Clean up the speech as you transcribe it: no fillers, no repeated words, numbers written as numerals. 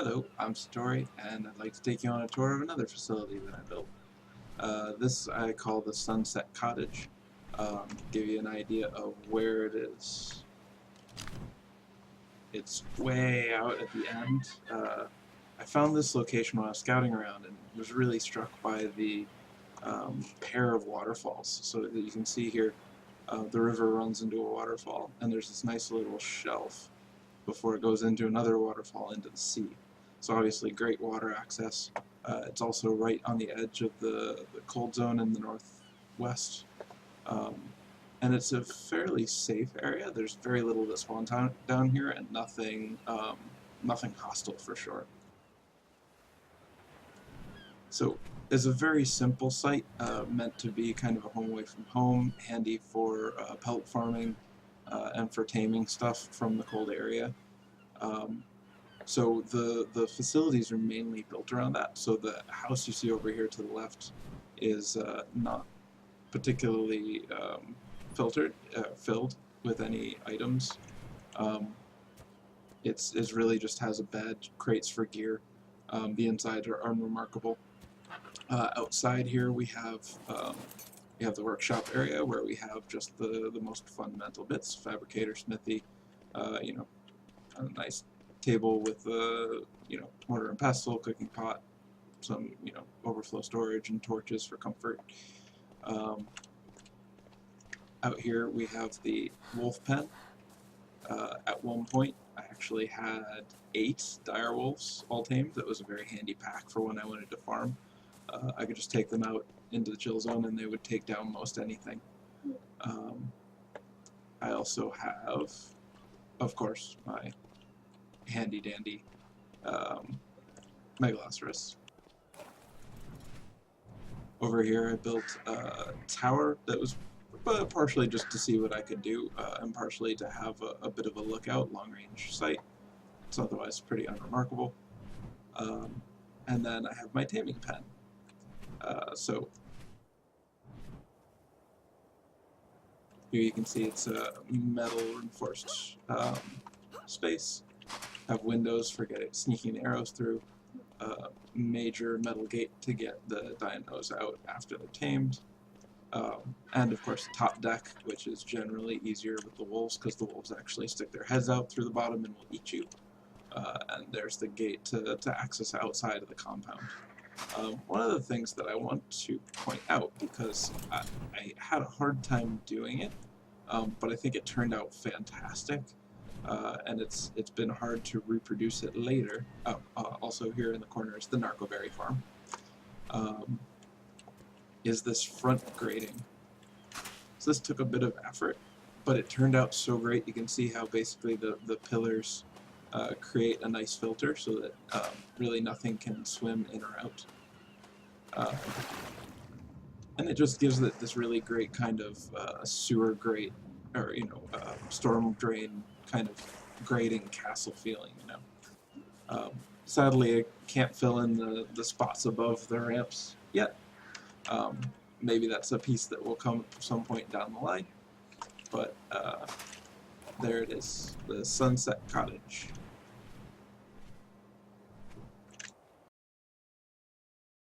Hello, I'm Satorri, and I'd like to take you on a tour of another facility that I built. This I call the Sunset Cottage. Give you an idea of where it is. It's way out at the end. I found this location when I was scouting around and was really struck by the pair of waterfalls. So that you can see here, the river runs into a waterfall, and there's this nice little shelf before it goes into another waterfall into the sea. So obviously great water access. It's also right on the edge of the cold zone in the northwest. Um, and it's a fairly safe area. There's very little that spawns down here and nothing hostile for sure. So it's a very simple site, meant to be kind of a home away from home, handy for pelt farming and for taming stuff from the cold area. So the facilities are mainly built around that. So the house you see over here to the left is not particularly filled with any items. It's really just has a bed, crates for gear. The insides are unremarkable. Outside here we have the workshop area where we have just the most fundamental bits: fabricator, smithy, you know, a nice table with mortar and pestle, cooking pot, some overflow storage, and torches for comfort. Out here we have the wolf pen. At one point I actually had 8 dire wolves all tamed. That was a very handy pack for when I wanted to farm. I could just take them out into the chill zone and they would take down most anything. I also have, of course, my handy dandy Megalosaurus. Over here I built a tower that was partially just to see what I could do, and partially to have a bit of a lookout, long-range sight. It's otherwise pretty unremarkable. And then I have my taming pen. So here you can see it's a metal reinforced space. Have windows for sneaking the arrows through. Major metal gate to get the dinos out after they're tamed. And of course the top deck, which is generally easier with the wolves because the wolves actually stick their heads out through the bottom and will eat you. And there's the gate to access outside of the compound. One of the things that I want to point out, because I had a hard time doing it, but I think it turned out fantastic, and it's been hard to reproduce it later. Also here in the corner is the narcoberry farm. Is this front grating. So this took a bit of effort, but it turned out so great. You can see how basically the pillars create a nice filter so that really nothing can swim in or out. And it just gives it this really great kind of sewer grate, or storm drain kind of grating castle feeling, Sadly I can't fill in the spots above the ramps yet. Maybe that's a piece that will come at some point down the line, but there it is, the Sunset Cottage.